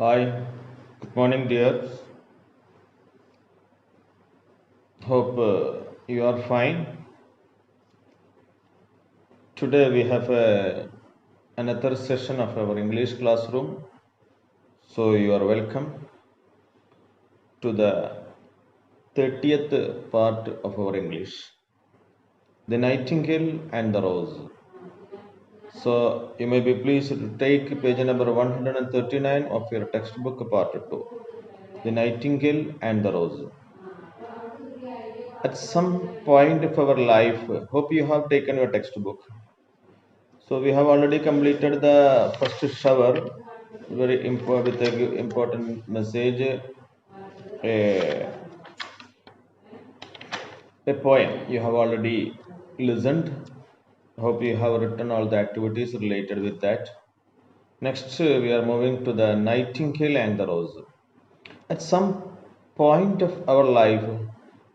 Hi, good morning, dears. Hope you are fine. Today we have another session of our English classroom. So you are welcome to the 30th part of our English, The Nightingale and the Rose. So you may be pleased to take page number 139 of your textbook, part 2, The Nightingale and the Rose. At some point of our life, hope you have taken your textbook. So we have already completed the first shower, very important with a important message, a poem you have already listened. Hope you have written all the activities related with that. Next, we are moving to the Nightingale and the Rose. At some point of our life,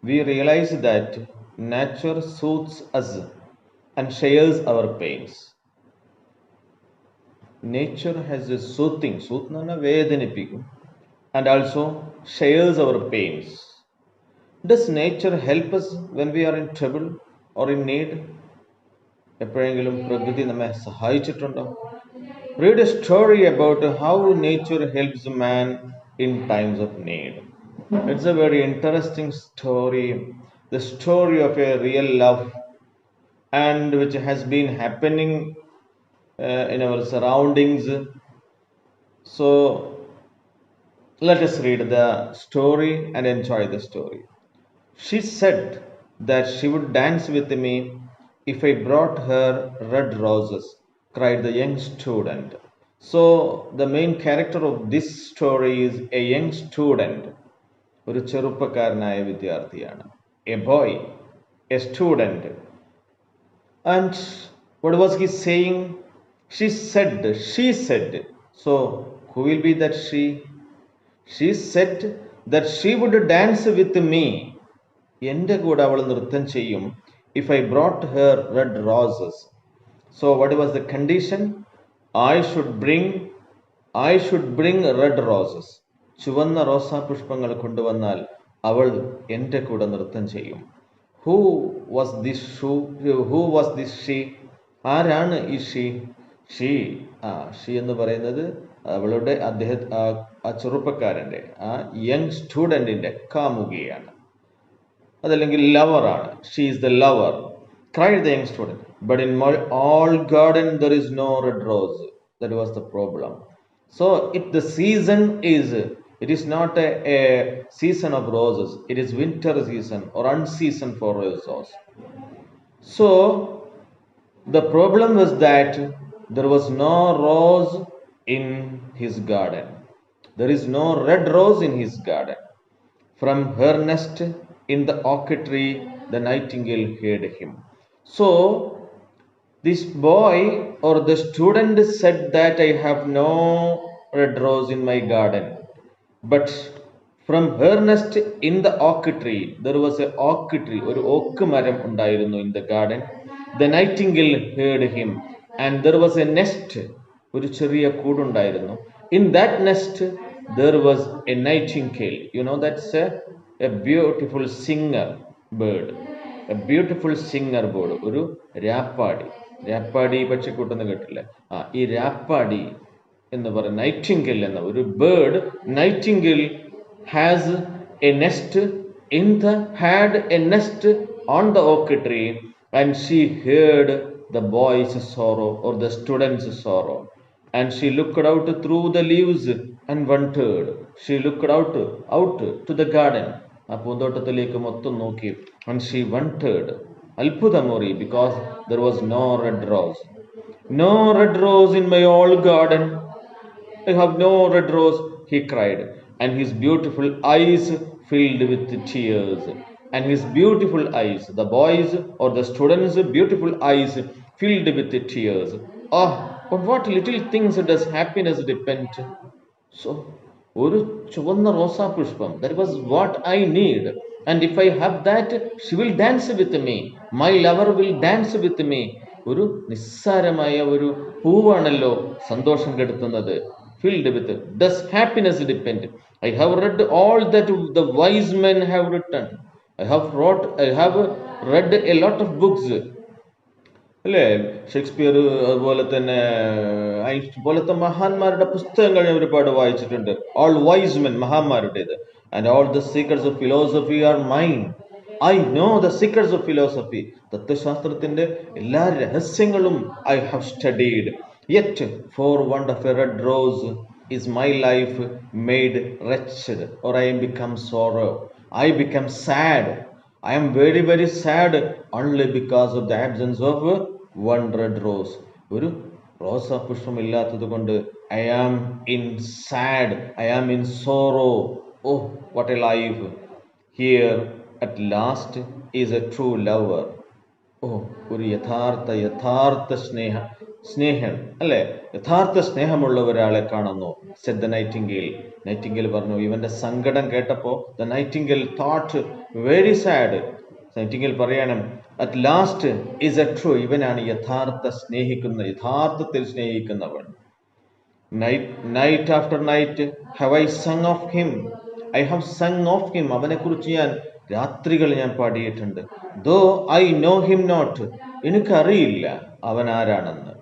we realize that nature soothes us and shares our pains. Nature has a soothing, and also shares our pains. Does nature help us when we are in trouble or in need? എപ്പോഴെങ്കിലും പ്രകൃതി നമ്മെ സഹായിച്ചിട്ടുണ്ടോ? Read a story about how nature helps man in times of need. It's a very interesting story, the story of a real love and which has been happening in our surroundings. So let us read the story and enjoy the story. She said that she would dance with me if I brought her red roses, cried the young student. So, the main character of this story is a young student, ഒരു ചെറുപ്പക്കാരനായ വിദ്യാർത്ഥിയാണ്. A boy, a student. And what was he saying? She said. So, who will be that she? She said that she would dance with me. എൻ്റെ കൂടെ അവൾ നൃത്തം ചെയ്യും. If I brought her red roses. So what was the condition? I should bring red roses. ചുവന്ന റോസാ പുഷ്പങ്ങൾ കൊണ്ടുവന്നാൽ അവൾ എൻ്റെ കൂടെ നൃത്തം ചെയ്യും. Who was this she? ആരാണ് ഈ she എന്ന് പറയുന്നത് അവളുടെ ആ ചെറുപ്പക്കാരൻ്റെ ആ യങ് സ്റ്റുഡൻറ്റിൻ്റെ കാമുകിയാണ്, അതല്ലെങ്കിൽ ലവറാണ്. She is the lover, cried the young student. But in my all garden there is no red rose. That was the problem. So if the season is, it is not a season of roses, it is winter season or unseason for roses. So the problem was that there was no rose in his garden. There is no red rose in his garden. From her nest in the oak tree, the nightingale heard him. So, this boy or the student said that I have no red rose in my garden. But from her nest in the oak tree, there was a oak tree, or oak maram undayirunnu in the garden. The nightingale heard him, and there was a nest, ഒരു ചെറിയ കൂടുണ്ടായിരുന്നു. In that nest, there was a nightingale. You know, that's a beautiful singer bird. A beautiful singer bird. ഒരു രാപ്പാടി പക്ഷിക്കൂട്ടെന്ന് കേട്ടില്ലേ? ഈ രാപ്പാടി എന്ന് പറയുന്ന Nightingale എന്ന ഒരു bird, Nightingale had a nest on the oak tree, and she heard the boy's sorrow or the student's sorrow, and she looked out through the leaves and wondered. She looked out to the garden, പൂന്തോട്ടത്തിലേക്ക് മൊത്തം നോക്കി, and she wondered, അത്ഭുതമോറി, because there was no red rose. No red rose in my old garden. I have no red rose, he cried, and his beautiful eyes filled with tears. And his beautiful eyes, the boys or the students' beautiful eyes filled with tears. On what little things does happiness depend? So, ഒരു ചുവന്ന റോസാ പുഷ്പം, that was what I need. And if I have that, she will dance with me. My lover will dance with me. ഒരു നിസ്സാരമായ ഒരു പൂവാണല്ലോ സന്തോഷം കെടുത്തുന്നത്. filled with, does happiness depend? I have read all that the wise men have written. I have read a lot of books. അല്ലേ Shakespeare അതുപോലെ തന്നെ പോലത്തെ മഹാന്മാരുടെ പുസ്തകങ്ങൾ ഞാൻ ഒരുപാട് വായിച്ചിട്ടുണ്ട്. ഓൾ വൈസ് മെൻ, മഹാന്മാരുടേത്. And all the secrets of philosophy are mine. I know the secrets of philosophy. തത്വശാസ്ത്രത്തിന്റെ എല്ലാ രഹസ്യങ്ങളും I have studied. Yet for want of a red rose is my life made wretched, or I am become sorrow. I become sad. I am very very sad only because of the absence of one red rose. ഒരു റോസാ പുഷ്പം ഇല്ലാത്തത് കൊണ്ട് I am in sad, I am in sorrow. Oh, what a life. Here at last is a true lover. ഓ, ഒരു യഥാർത്ഥ സ്നേഹം അല്ലെ, യഥാർത്ഥ സ്നേഹമുള്ള ഒരാളെ കാണുന്നു. Said the Nightingale. നൈറ്റിംഗേൽ പറഞ്ഞു, ഇവന്റെ സങ്കടം കേട്ടപ്പോ the nightingale thought very sad. Nightingale പറയണം, at last is a true, ഇവനാണ് യഥാർത്ഥത്തിൽ സ്നേഹിക്കുന്നവൻ. Night after night have I sung of him. I have sung of him. അവനെ കുറിച്ച് ഞാൻ രാത്രികൾ ഞാൻ പാടിയിട്ടുണ്ട്. Though I know him not. എനിക്കറിയില്ല അവൻ ആരാണെന്ന്.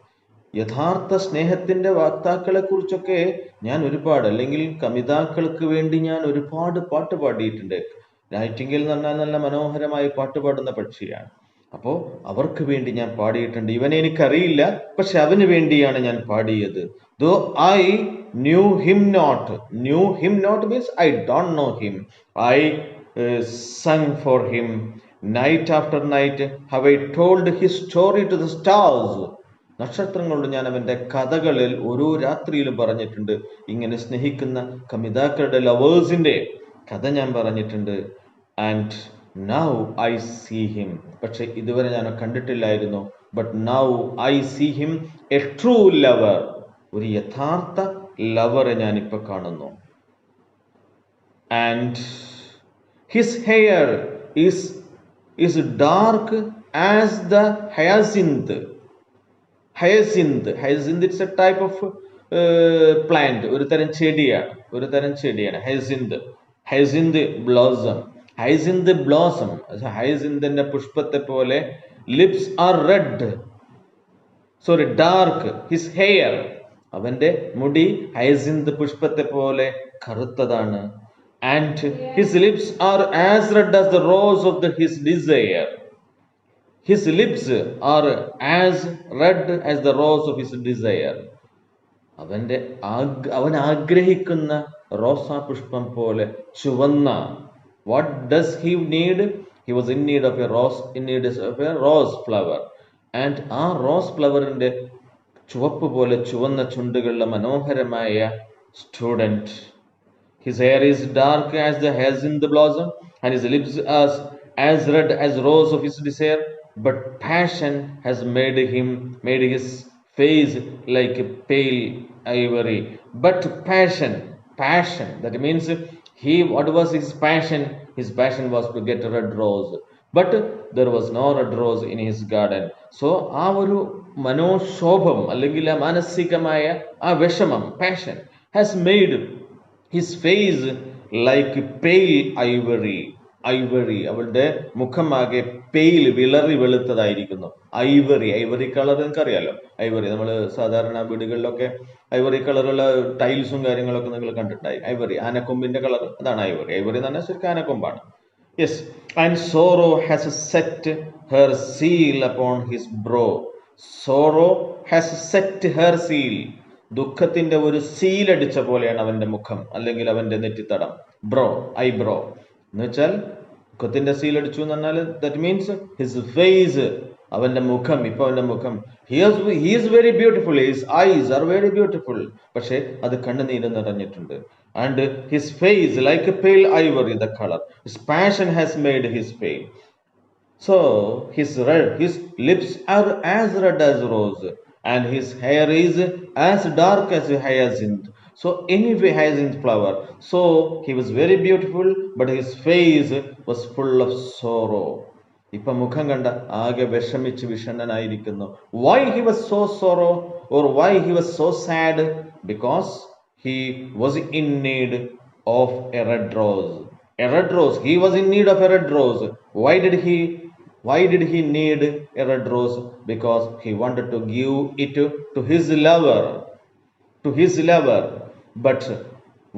യഥാർത്ഥ സ്നേഹത്തിന്റെ വാക്താക്കളെ കുറിച്ചൊക്കെ ഞാൻ ഒരുപാട്, അല്ലെങ്കിൽ കവിതാക്കൾക്ക് വേണ്ടി ഞാൻ ഒരുപാട് പാട്ട് പാടിയിട്ടുണ്ട്. നൈറ്റിംഗേൽ എന്ന് പറഞ്ഞാൽ നല്ല മനോഹരമായി പാട്ട് പാടുന്ന പക്ഷിയാണ്. അപ്പോ അവർക്ക് വേണ്ടി ഞാൻ പാടിയിട്ടുണ്ട്. ഇവനെ എനിക്കറിയില്ല, പക്ഷെ അവന് വേണ്ടിയാണ് ഞാൻ പാടിയത്. Though I knew him not. Knew him not means I don't know him. I sung for him. Night after night have I told his story to the stars. നക്ഷത്രങ്ങളോട് ഞാൻ അവന്റെ കഥകളിൽ ഓരോ രാത്രിയിലും പറഞ്ഞിട്ടുണ്ട്. ഇങ്ങനെ സ്നേഹിക്കുന്ന കമിതാക്കളുടെ ലവേഴ്സിന്റെ കഥ ഞാൻ പറഞ്ഞിട്ടുണ്ട്. And now I see him. പക്ഷെ ഇതുവരെ ഞാൻ കണ്ടിട്ടില്ലായിരുന്നു. But now I see him, a true lover. ഒരു യഥാർത്ഥ ലവറെ ഞാനിപ്പോ കാണുന്നു. And his hair is dark as the hyacinth. Hyacinth it's a type of plant. ഒരു തരം ചെടിയാണ് hyacinth blossom. ഹയസിന്തിന്റെ പുഷ്പത്തെ പോലെ lips are red, sorry dark. His hair, അവന്റെ മുടി ഹയസിന്ത് പുഷ്പത്തെ പോലെ കറുത്തതാണ്. And his lips are as red as the rose of his desire. His lips are as red as the rose of his desire. അവൻ ആഗ്രഹിക്കുന്ന റോസാ പുഷ്പം പോലെ ചുവന്ന. What does he need? He was in need of a rose flower. And ആ rose ഫ്ലവറിന്റെ ചുവപ്പ് പോലെ ചുവന്ന ചുണ്ടുകളുടെ മനോഹരമായ student. His hair is dark as the hyacinth blossom, and his lips are as red as rose of his desire. But passion has made his face like a pale ivory. But passion, that means what was his passion? His passion was to get a red rose. But there was no red rose in his garden. So ആ ഒരു മനോക്ഷോഭം അല്ലെങ്കിൽ ആ മാനസികമായ ആ വിഷമം, passion has made his face like pale ivory. അവളുടെ മുഖമാകെ pale, വിളറി വെളുത്തതായിരിക്കുന്നു. Ivory colour നിങ്ങൾക്കറിയാലോ. നമ്മൾ സാധാരണ വീടുകളിലൊക്കെ ഐവറി കളറുള്ള ടൈൽസും കാര്യങ്ങളൊക്കെ നിങ്ങൾ കണ്ടിട്ടുണ്ടായി. ആനക്കൊമ്പിന്റെ കളർ, അതാണ് ഐവറി എന്ന് പറഞ്ഞാൽ ശരിക്കും ആനക്കൊമ്പാണ്. Yes. And sorrow has set her seal upon his brow. Sorrow has set her seal. ദുഃഖത്തിന്റെ ഒരു സീലടിച്ച പോലെയാണ് അവന്റെ മുഖം, അല്ലെങ്കിൽ അവന്റെ നെറ്റിത്തടം. ഐബ്രോ എന്ന് വെച്ചാൽ ദുഃഖത്തിന്റെ സീലടിച്ചു എന്ന് പറഞ്ഞാൽ ദാറ്റ് മീൻസ് ഹിസ് ഫേസ്, അവന്റെ മുഖം. ഇപ്പൊ അവന്റെ മുഖം he is very beautiful, his eyes are very beautiful, പക്ഷെ അത് കണ്ണുനീര് നിറഞ്ഞിട്ടുണ്ട്. And his face like a pale ivory, the color. His passion has made his pale. So his lips are as red as rose, and his hair is as dark as a hyacinth. So anyway, hyacinth flower. So he was very beautiful, but his face was full of sorrow. ഇപ്പൊ മുഖം കണ്ട ആകെ വിഷമിച്ച് വിഷണ്ണനായിരിക്കുന്നു. Why he was so sorrow, or why he was so sad? Because he was in need of a red rose. A red rose. He was in need of a red rose. Why did he need a red rose? Because he wanted to give it to his lover. To his lover. But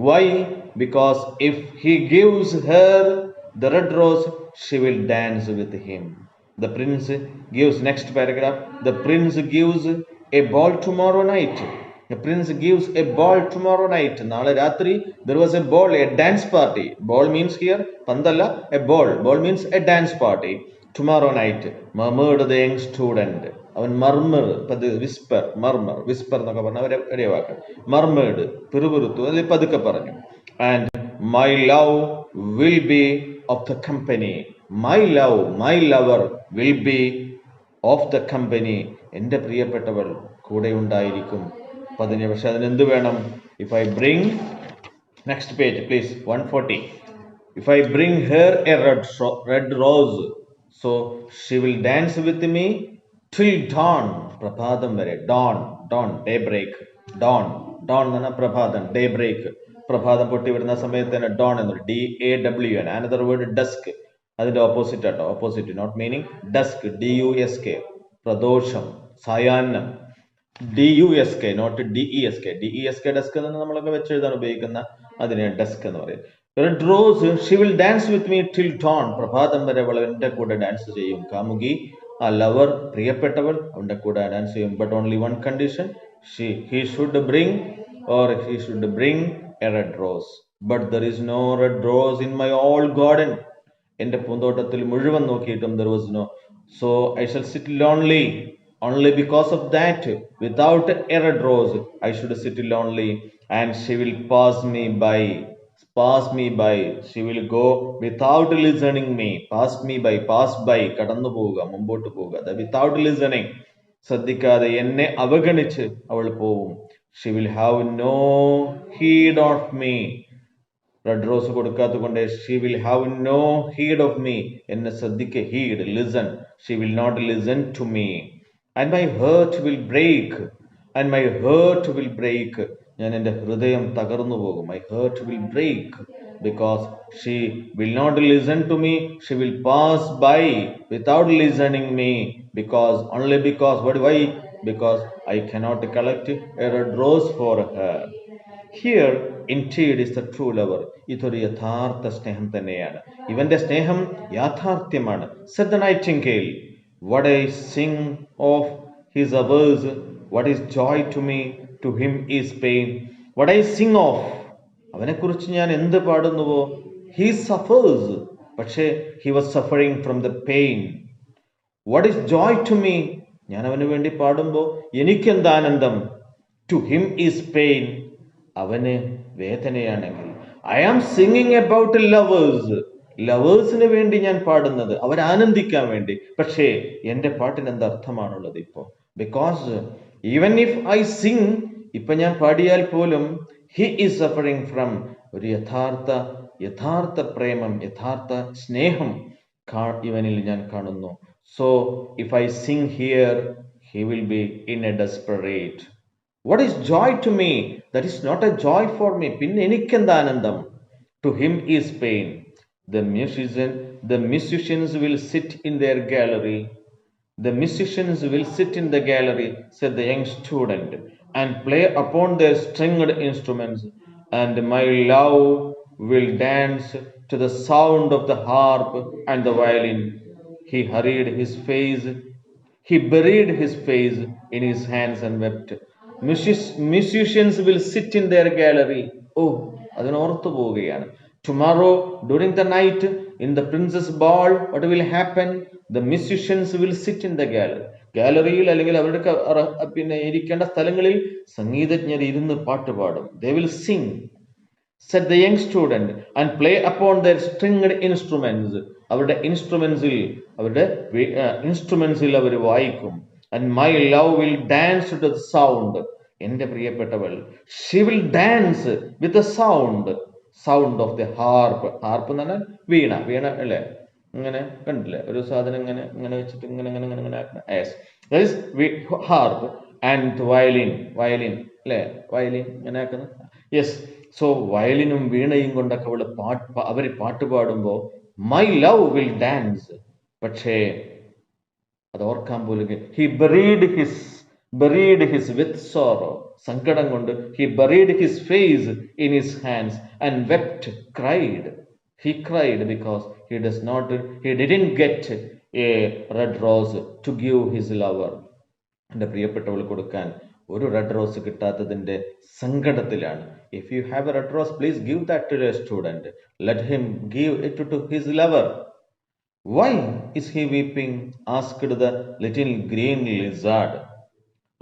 why? Because if he gives her the red rose, she will dance with him. The prince gives, next paragraph, the prince gives a ball tomorrow night. The prince gives a ball tomorrow night. Nale Ratri, there was a ball, a dance party. Ball means here, Pandala, a ball. Ball means a dance party. Tomorrow night, murmured the young student. അവൻ മർമർ, Whisper എന്നൊക്കെ പറഞ്ഞ ഒരേ വാക്ക്. Mermaid, പിറുപിറുത്തു, അതിൽ പതുക്കെ പറഞ്ഞു. And my love will be of the company. My lover will be of the company. എൻ്റെ പ്രിയപ്പെട്ടവൾ കൂടെ ഉണ്ടായിരിക്കും. പക്ഷെ അതിനെന്ത് വേണം? If I bring, next page please, 140. If I bring her a red rose, so she will dance with me till dawn. Prapadam vare. Dawn, daybreak. Dawn എന്ന് പറഞ്ഞാൽ പ്രഭാതം, daybreak. പ്രഭാതം പൊട്ടി വരുന്ന സമയത്ത് തന്നെ dawn എന്ന്, DAWN. Another word dusk. അതിന്റെ ഓപ്പോസിറ്റ് ആട്ടോ, opposite, not meaning dusk, DUSK. പ്രദോഷം, സായാഹ്നം. DUSK, not DESK. DESK desk എന്ന് നമ്മളൊക്കെ വെച്ചെഴുതാൻ ഉപയോഗിക്കുന്ന അതിനെ ഡെസ്ക് എന്ന് പറയും. Red rose, she will dance with me till dawn. പ്രഭാതം വരെ അവൾ എൻ്റെ കൂടെ ഡാൻസ് ചെയ്യും. കാമുകി, ആ ലവർ, പ്രിയപ്പെട്ടവൾ അവൻ്റെ കൂടെ ഡാൻസ് ചെയ്യും. But only one condition, he should bring a red rose. But there is no red rose in my whole garden. എൻ്റെ പൂന്തോട്ടത്തിൽ മുഴുവൻ നോക്കിയിട്ടും there was no. So I shall sit lonely. Only because of that, without a red rose, I should sit lonely, and she will pass me by. She will go without listening me. Pass by, കടന്നു പോവുക, മുമ്പോട്ട് പോവുക. Without listening, ശ്രദ്ധിക്കാതെ, എന്നെ അവഗണിച്ച് അവൾ പോവും. She will have no heed of me. Red rose കൊടുക്കാത്തത് കൊണ്ട് she will have no heed of me. എന്നെ ശ്രദ്ധിക്കുക, heed, listen. She will not listen to me. And my heart will break. ഞാൻ എൻ്റെ ഹൃദയം തകർന്നു പോകും. My heart will break because she will not listen to me. She will pass by without listening me. Why? Because I cannot collect a red rose for her. Here indeed is the true lover. ഇതൊരു യഥാർത്ഥ സ്നേഹം തന്നെയാണ്. ഇവന്റെ സ്നേഹം യാഥാർത്ഥ്യമാണ്. Said the Nightingale. What I sing of his hours, what is joy to me, to him is pain. What I sing of, അവനെക്കുറിച്ച് ഞാൻ എന്ത് പാടുന്നുവോ, he suffers, പക്ഷേ he was suffering from the pain. What is joy to me, ഞാൻ അവന് വേണ്ടി പാടുമ്പോൾ എനിക്കെന്ത് ആനന്ദം, to him is pain, അവന് വേദനയാണെങ്കിൽ. I am singing about ലവേഴ്സിന് വേണ്ടി ഞാൻ പാടുന്നത്, അവരാനന്ദിക്കാൻ വേണ്ടി. പക്ഷേ എൻ്റെ പാട്ടിന് എന്ത് അർത്ഥമാണുള്ളത് ഇപ്പോൾ? Because even if I Singh, ഇപ്പൊ ഞാൻ പാടിയാൽ പോലും, ഹി ഈസ് സഫറിങ് ഫ്രം ഒരു യഥാർത്ഥ പ്രേമം, യഥാർത്ഥ സ്നേഹം ഇവനിൽ ഞാൻ കാണുന്നു. So if I Singh here, he will be in A desperate. What is joy to me? That is not a joy for me. പിന്നെ എനിക്കെന്ത് ആനന്ദം? To him is pain. The musicians will sit in their gallery. The musicians will sit in the gallery, said the young student, and play upon their stringed instruments, and my love will dance to the sound of the harp and the violin. He buried his face in his hands and wept. Musicians will sit in their gallery. Oh, അതിന് ഓർത്തു പോവുകയാണ്. Tomorrow, during the night, in the prince's ball, what will happen? The musicians will sit in the gallery. ഗാലറിയിൽ അല്ലെങ്കിൽ അവരുടെ പിന്നെ ഇരിക്കേണ്ട സ്ഥലങ്ങളിൽ സംഗീതജ്ഞർ ഇരുന്ന് പാട്ട് പാടും. They will sing, said the young student, and play upon their stringed instruments. അവരുടെ ഇൻസ്ട്രുമെന്റ്സിൽ അവർ വായിക്കും. And my love will dance to the sound. എൻ്റെ പ്രിയപ്പെട്ടവൾ, she will dance with the sound of the harp. Harp എന്ന് പറഞ്ഞാൽ വീണ അല്ലേ, ഇങ്ങനെ കണ്ടില്ലേ, ഒരു സാധനം ഇങ്ങനെ വെച്ചിട്ട് ഇങ്ങനെ ആക്കണം. ഹാർപ്പ് ആൻഡ് വയലിൻ അല്ലേ, വയലിൻ ഇങ്ങനെ ആക്കുന്നത്. യെസ്. സോ വയലിനും വീണയും കൊണ്ടൊക്കെ അവർ പാട്ട് പാടുമ്പോൾ മൈ ലവ് വിൽ ഡാൻസ്. പക്ഷേ അത് ഓർക്കാൻ പോലും he buried his with sorrow. സങ്കടം കൊണ്ട് he buried his face in his hands and wept cried. He cried because he didn't get a red rose to give his lover. എൻ്റെ പ്രിയപ്പെട്ടവൾ കൊടുക്കാൻ ഒരു റെഡ് റോസ് കിട്ടാത്തതിൻ്റെ സങ്കടത്തിലാണ്. If you have a red rose, please give that to a student. Let him give it to his lover. Why is he weeping asked the little green lizard.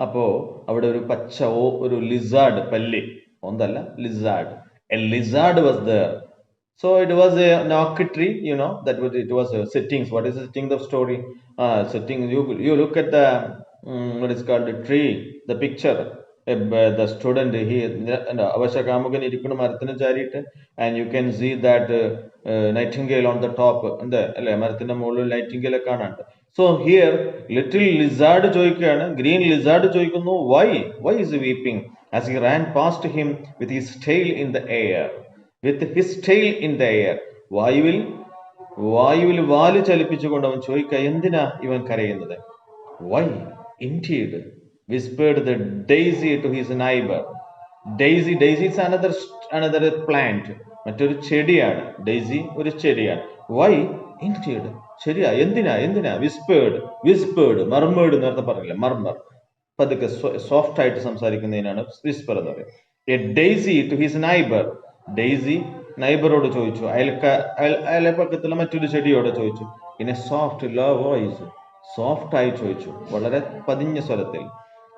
അപ്പോ അവിടെ ഒരു lizard, പല്ലി, ഒന്നല്ല lizard, A lizard was there. So it was an oak tree, it was settings. What is the setting of story? Setting. You look at the what is called the tree, the picture. The student he avashakamugan irikkunna marathinu chaarite, and you can see that nightingale on the top. And alle marathinte moolil nightingale kaanande. So here little lizard choikkana, green lizard choikkunnu, why is he weeping, as he ran past him with his tail in the air. With his tail in the air. വായുവിൽ വാല് ചലിപ്പിച്ചുകൊണ്ട് അവൻ ചോദിക്കുക, എന്തിനാ ഇവൻ കരയുന്നത്? Why indeed, whispered the daisy to his neighbor. Daisy is another plant. മറ്റൊരു ചെടിയാണ്. Daisy ഒരു ചെടിയാണ്. Why indeed, ശരിയാ, എന്തിനാ whispered murmured നേരത്തെ പറഞ്ഞില്ല, murmur പതുക്കെ സോഫ്റ്റ് ആയിട്ട് സംസാരിക്കുന്നതിനാണ് വിസ്പർ എന്ന് പറയുന്നത്. A daisy to his neighbour. Daisy നൈബറോട് ചോദിച്ചു, അയൽപക്കത്തുള്ള മറ്റൊരു ചെടിയോട് ചോദിച്ചു. In a soft low voice, soft ആയി ചോദിച്ചു, വളരെ പതിഞ്ഞ സ്വരത്തിൽ.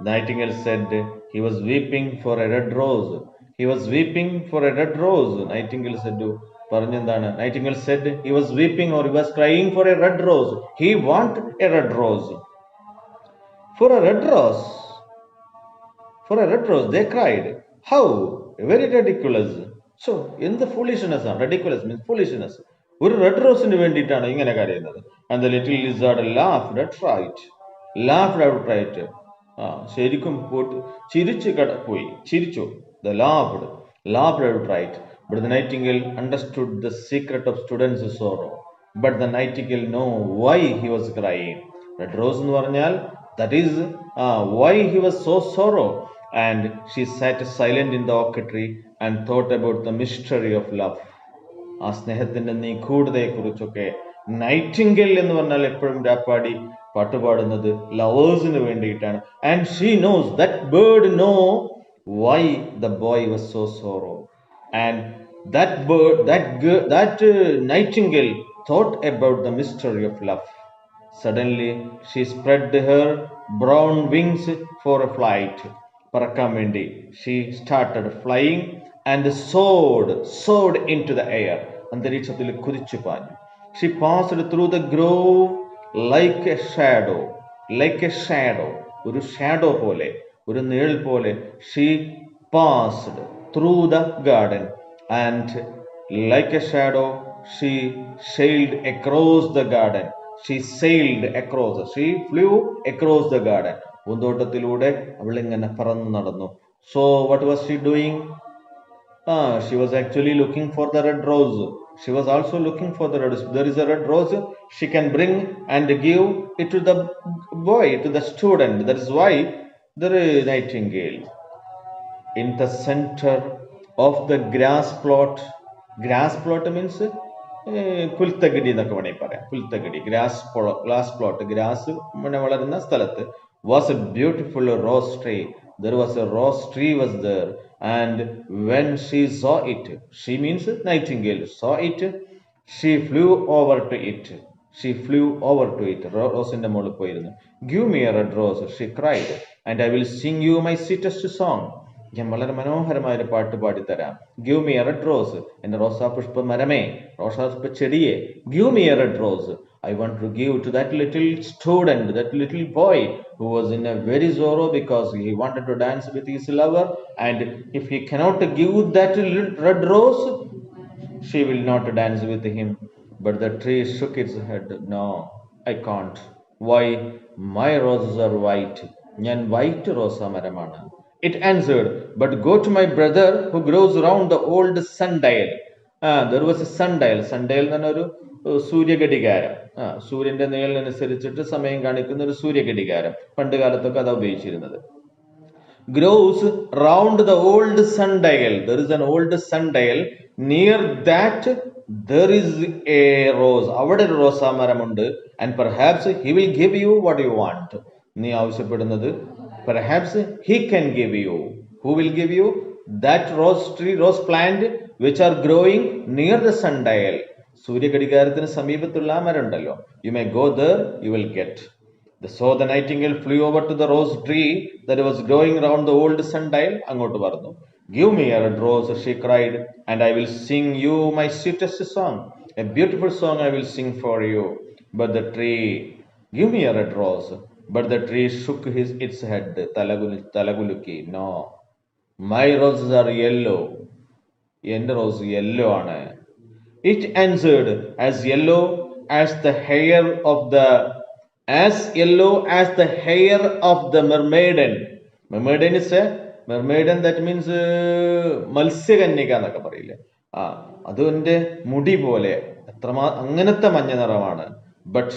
Nightingale said he was weeping for a red rose. Nightingale said പറഞ്ഞെന്താണ്? Nightingale said he was weeping or he was crying for a red rose. He want a red rose. For a red rose, they cried. How? Very ridiculous. So, in the foolishness, ridiculous means foolishness. ഒരു red റോസിന് വേണ്ടിയിട്ടാണ് ഇങ്ങനെ കരയുന്നത്. And the little lizard laughed outright. ശരിക്കും പോയിട്ട് ചിരിച്ചു. The laughed outright. But the nightingale understood the secret of students' sorrow. But the nightingale know why he was crying. Red rose എന്ന് പറഞ്ഞാൽ that is why he was so sorrow. And she sat silent in the oak tree and thought about the mystery of love. ആ സ്നേഹത്തിന്റെ നിഗൂഢതയെ കുറിച്ചൊക്കെ. Nightingale എന്ന് പറഞ്ഞാൽ എപ്പോഴും രാപ്പാടി പാട്ടുപാടുന്നത് ലവേഴ്സിന് വേണ്ടിയിട്ടാണ്. And she knows, that bird know why the boy was so sorrow. And that nightingale thought about the mystery of love. Suddenly she spread her brown wings for a flight. പറക്കാൻ വേണ്ടി she started flying and soared into the air. അന്തരീക്ഷത്തിൽ കുതിച്ചു പാഞ്ഞു. She passed through the grove like a shadow. ഒരു shadow പോലെ, ഒരു നിഴൽ പോലെ. She passed through the garden and like a shadow she sailed across the garden. She flew across the garden. പൂന്തോട്ടത്തിലൂടെ അവൾ ഇങ്ങനെ പറന്നു നടന്നു. So what was she doing? She was actually looking for the red rose. She was also looking for the red rose. There is a red rose, she can bring and give it to the boy, to the student. That is why the nightingale. In the center of the grass plot means പുൽത്തകിടി എന്നൊക്കെ വേണമെങ്കിൽ പറയാം. പുൽത്തകിടി, grass plot, grass വളരുന്ന സ്ഥലത്ത് was a beautiful rose tree. There was a rose tree was there. And when she saw it, she means nightingale, saw it, she flew over to it. റോസിന്റെ മുകളിൽ പോയിരുന്നു. Give me a red rose, she cried, and I will sing you my sweetest song. ഞാൻ വളരെ മനോഹരമായ ഒരു പാട്ട് പാടിത്തരാം. Give me a red rose. എന്റെ റോസാപുഷ്പ മരമേ, റോസാപുഷ്പ ചെടിയെ, give me a red rose. I want to give to that little student, that little boy who was in a very sorrow because he wanted to dance with his lover, and if he cannot give that red rose, she will not dance with him. But the tree shook its head. No, I can't. Why? My roses are white. ഞാൻ white റോസാ മരമാണ്. It answered, but go to my brother who grows around the old sundial. There was a sundial. Sundial എന്ന് പറഞ്ഞ ഒരു സൂര്യഘടികാരം. സൂര്യന്റെ നിഴലിനനുസരിച്ചിട്ട് സമയം കാണിക്കുന്ന ഒരു സൂര്യഘടികാരം. പണ്ട് കാലത്തൊക്കെ അതാ ഉപയോഗിച്ചിരുന്നത്. Grows round the old sundial. There is an old sundial. Near that there is a rose. അവിടെ ഒരു റോസാമരമുണ്ട്. And perhaps he will give you what you want. നീ ആവശ്യപ്പെടുന്നത് perhaps he can give you. Who will give you? That rose tree, rose plant which are growing near the sundial. സൂര്യഘടികാരത്തിന് സമീപത്തുള്ള ആ മരം ഉണ്ടല്ലോ. You may go there, you will get. So the nightingale flew over to the rose tree that was growing around the old sundial. അങ്ങോട്ട് പറഞ്ഞു. Give me a red rose, she cried, and I will sing you my sweetest song. A beautiful song I will sing for you. But the tree, give me a red rose. But the tree shook its head. തലകുലുക്കി. No. My roses are yellow. എൻ്റെ rose yellow ആണ്. It answered, as yellow as the hair of the mermaiden. Mermaiden is a mermaiden, that means മത്സ്യകന്യക എന്നൊക്കെ പറയില്ലേ. അത് എൻ്റെ മുടി പോലെ അങ്ങനത്തെ മഞ്ഞ നിറമാണ്. But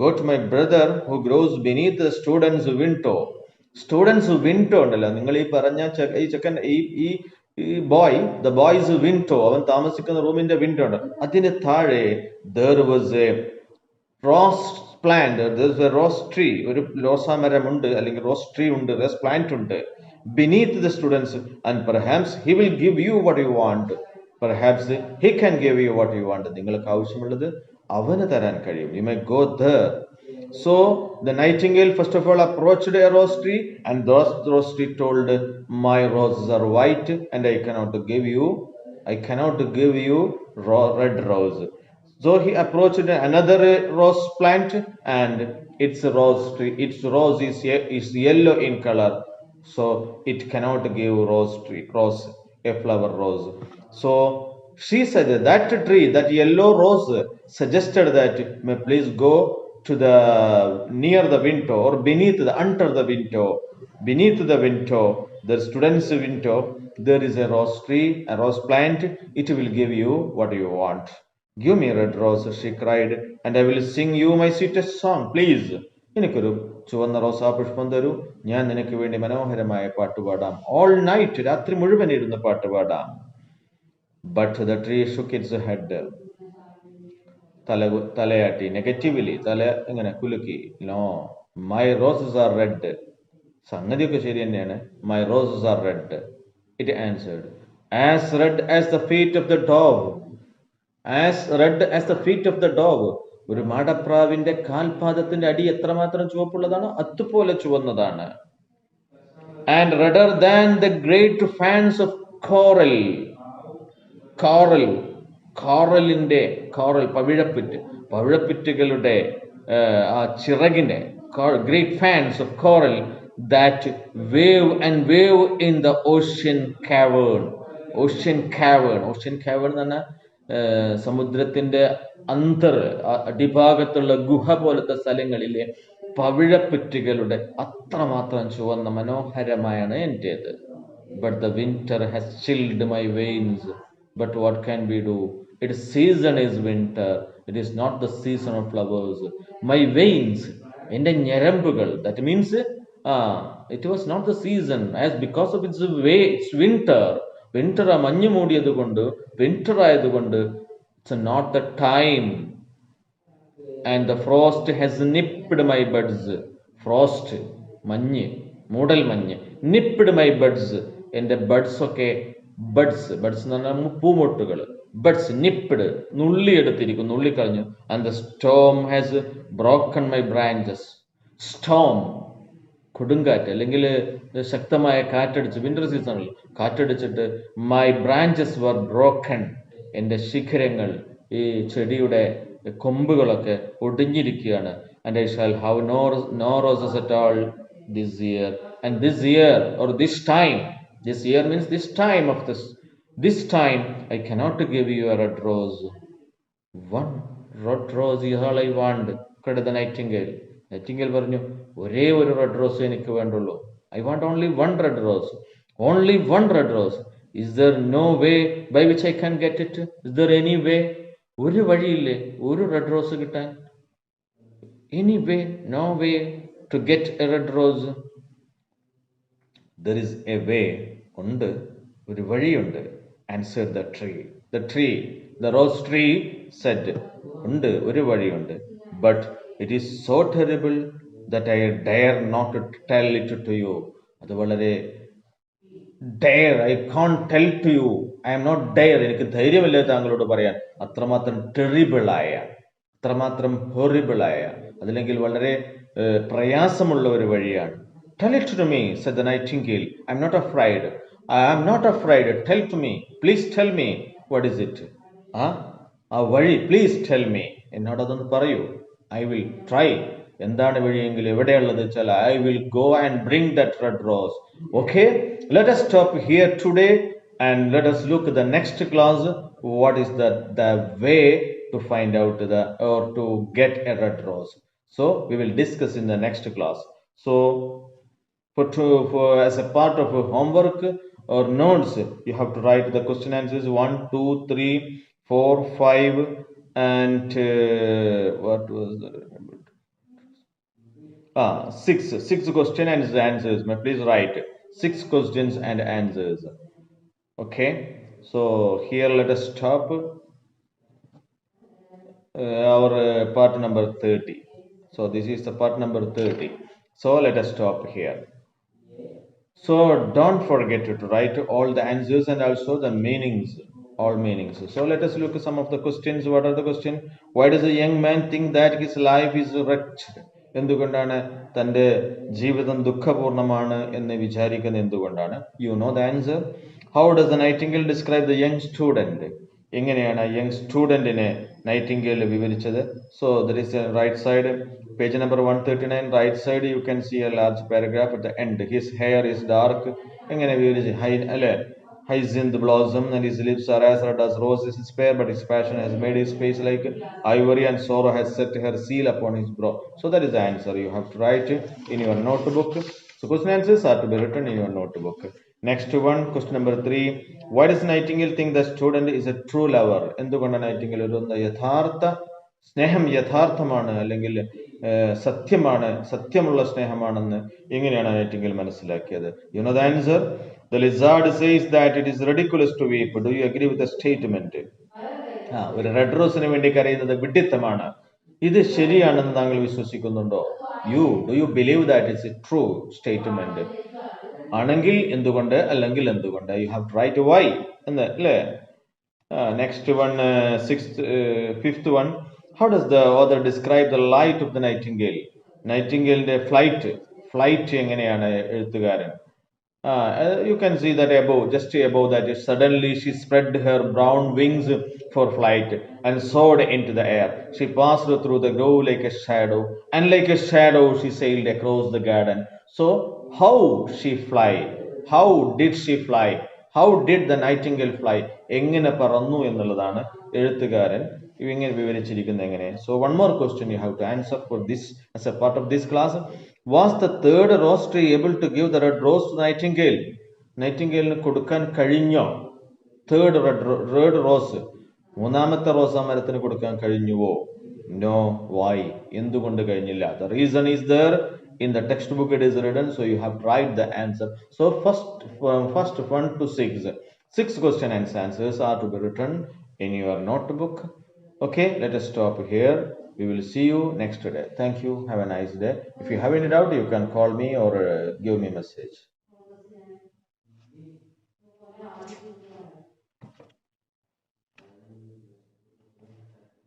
go to my brother who grows beneath the student's window. Student's window ഉണ്ടല്ലോ, നിങ്ങൾ ഈ പറഞ്ഞ ഈ ചെക്കൻ ഈ the boy's window, അവൻ താമസിക്കുന്ന റൂമിന്റെ വിൻഡോ ഉണ്ട്, അതിന് താഴെ there was a rose plant, there is a rose tree, ഒരു റോസാമരമുണ്ട് അല്ലെങ്കിൽ റോസ് ട്രീ ഉണ്ട്, റോസ് പ്ലാന്റ് ഉണ്ട്, beneath the students, and perhaps he will give you what you want. Perhaps he can give you what you want. നിങ്ങൾക്ക് ആവശ്യമുള്ളത് അവന് തരാൻ കഴിയും. You may go there. So the nightingale first of all approached a rose tree, and the rose tree told, my roses are white and I cannot give you red rose. So he approached another rose plant, and its rose is yellow in color, so it cannot give a flower rose. So she said that tree, that yellow rose, suggested that may please go to the near the window, or under the window, beneath the window, the student's window, there is a rose tree, a rose plant. It will give you what you want. Give me a red rose, she cried, and I will sing you my sweetest song. Please, എനിക്കൊരു ചുവന്ന റോസാ പുഷ്പം തരൂ, ഞാൻ നിനക്ക് വേണ്ടി മനോഹരമായ പാട്ട് പാടാം. All night, രാത്രി മുഴുവൻ ഇരുന്ന് പാട്ട് പാടാം. But the tree shook its head. തലയാട്ടി, നെഗറ്റീവ്ലി തല എങ്ങനെ കുലുക്കി. No, my roses are red. സംഗതിയൊക്കെ ശരി തന്നെയാണ്. My roses are red. It answered, as red as the feet of the dog. As red as the feet of the dog. ഒരു മാടപ്രാവിന്റെ കാൽപാദത്തിന്റെ അടി എത്രമാത്രം ചുവപ്പുള്ളതാണ്, അതുപോലെ ചുവന്നതാണ്. And redder than the great fans of coral. പവിഴപ്പിറ്റുകളുടെ ആ ചിറകിന്റെ great fans of coral that wave in the ocean cavern. Ocean cavern എന്ന് പറഞ്ഞാൽ സമുദ്രത്തിന്റെ അടിഭാഗത്തുള്ള ഗുഹ പോലത്തെ സ്ഥലങ്ങളിലെ പവിഴപ്പിറ്റുകളുടെ അത്രമാത്രം ചുവന്ന മനോഹരമായാണ് എന്റേത്. But the winter has chilled my veins. But what can we do? Its season is winter. It is not the season of flowers. My veins, എൻ്റെ ഞരമ്പുകൾ, that means it was not the season, as because of its winter. Winter മഞ്ഞ് മൂടിയത് കൊണ്ട്, winter ആയതുകൊണ്ട്, it's not the time. And the frost has nipped my buds. Frost, മഞ്ഞ്, മൂടൽ മഞ്ഞ്, nipped my buds. എൻ്റെ buds ഒക്കെ, ബഡ്സ് എന്ന് പറഞ്ഞാൽ പൂമൊട്ടുകൾ, ബഡ്സ് nipped, നുള്ളിയെടുത്തിരിക്കുന്നു, നുള്ളിക്കളഞ്ഞു. And the storm has broken my branches. Storm, കൊടുങ്കാറ്റ് അല്ലെങ്കിൽ ശക്തമായ കാറ്റടിച്ച്, വിന്റർ സീസണിൽ കാറ്റടിച്ചിട്ട് my branches were broken. എൻ്റെ ശിഖരങ്ങൾ, ഈ ചെടിയുടെ കൊമ്പുകളൊക്കെ ഒടിഞ്ഞിരിക്കുകയാണ്. And I shall have no roses at all this year. And this year, or this time, this year means this time this time I cannot give you a red rose. One red rose is all I want, cried the nightingale. Nightingale പറഞ്ഞു, ഒരേ ഒരു red rose എനിക്ക് വേണ്ടുള്ളൂ. I want only one red rose. Only one red rose. Is there no way by which I can get it? Is there any way? ഒരു വഴിയില്ലേ ഒരു red rose കിട്ടാൻ? Any way? No way to get a red rose. There is a way. ഉണ്ട് ഒരു വഴിയുണ്ട്. Answered the tree. The rose tree said, ഉണ്ട് ഒരു വഴിയുണ്ട്. But it is so terrible that I dare not to tell it to you. അത് വളരെ dare I can tell to you I am not dare എനിക്ക് ധൈര്യമില്ല താങ്കളോട് പറയാൻ അത്രമാത്രം ടെറിബിളായ അത്രമാത്രം ഹൊറിബിളായ അതില്ലെങ്കിൽ വളരെ പ്രയാസമുള്ള ഒരു വഴിയാണ്. Tell it to me, said the nightingale. I'm not afraid. I am not afraid. Tell to me. Please tell me. What is it? ആ വഴി പ്ലീസ് ടെൽ മീ എന്നോട് അതൊന്ന് പറയൂ. I will try. എന്താണ് വഴിയെങ്കിൽ എവിടെയുള്ളത് വെച്ചാൽ I will go and bring that red rose. Okay, let us stop here today and let us look at the next class. What is the way to find out or to get a red rose? So we will discuss in the next class. So for as a part of homework or notes, you have to write the question answers 1, 2, 3, 4, 5, and what was the six question and answers. Please write 6 questions and answers. Okay, so here let us stop our part number 30. So this is the part number 30. So let us stop here. So don't forget to write all the answers and also the meanings, all meanings. So let us look at some of the questions. What are the questions? Why does a young man think that his life is wretched? എന്തുകൊണ്ടാണ് തൻ്റെ ജീവിതം ദുഃഖപൂർണ്ണമാണ് എന്ന് വിചാരിക്കുന്നത് എന്തുകൊണ്ടാണ്? You know the answer. How does the Nightingale describe the young student? എങ്ങനെയാണ് young സ്റ്റുഡൻറ്റിനെ nightingale വിവരിച്ചത്? So there is a right side, page number 139, right side you can see a large paragraph at the end. His hair is dark. എങ്ങനെ വിവരിച്ച്? അല്ലേ, hyacinth blossom and his lips are as red as roses. His fair but his passion has made his face like ivory and sorrow has set her seal upon his brow. So that is the answer. You have to write in your notebook. So question answers are to be written in your notebook. Next one, question number 3. Why does Nightingale think the student is a true lover? എന്തുകൊണ്ടാണ് Nightingale ഒരു യഥാർത്ഥ സ്നേഹം യഥാർത്ഥമാണ് അല്ലെങ്കിൽ സത്യമാണ്, സത്യമുള്ള സ്നേഹമാണെന്ന് എങ്ങനെയാണ് Nightingale മനസ്സിലാക്കിയത്? You know the answer. The lizard says that it is ridiculous to weep. Do you agree with the statement? ഒരു red റോസിന് വേണ്ടി കരയുന്നത് വിഡ്ഢിത്തമാണ്. ഇത് ശരിയാണെന്ന് താങ്കൾ വിശ്വസിക്കുന്നുണ്ടോ? Do you believe that it's a true statement? ആണെങ്കിൽ എന്തുകൊണ്ട്, അല്ലെങ്കിൽ എന്തുകൊണ്ട്? You have to write why എന്ന് അല്ലേ? Next one, fifth one. How does the author describe the light of the nightingale? നൈറ്റിംഗേലിന്റെ ഫ്ലൈറ്റ് എങ്ങനെയാണ് എഴുത്തുകാരൻ? You can see that above, just above that, suddenly she spread her brown wings for flight and soared into the air. She passed through the grove like a shadow, and like a shadow she sailed across the garden. So how she fly? How did she fly? How did the nightingale fly? എങ്ങനെ പറന്നു എന്നുള്ളതാണ് എഴുത്തുകാരൻ ഇങ്ങനെ വിവരിച്ചിരിക്കുന്നത് എങ്ങനെ? So one more question you have to answer for this as a part of this class. Was the third rose tree able to give the red rose to Nightingale? നൈറ്റിംഗേലിന് കൊടുക്കാൻ കഴിഞ്ഞോ? Third red rose, മൂന്നാമത്തെ റോസാ മരത്തിന് കൊടുക്കാൻ കഴിഞ്ഞുവോ? No. Y? എന്തുകൊണ്ട് കഴിഞ്ഞില്ല? The reason is there in the textbook, it is written, so you have to write the answer. So first 1 to 6 question and answers are to be written in your notebook. Okay, let us stop here. We will see you next day. Thank you. Have a nice day. If you have any doubt, you can call me or give me a message.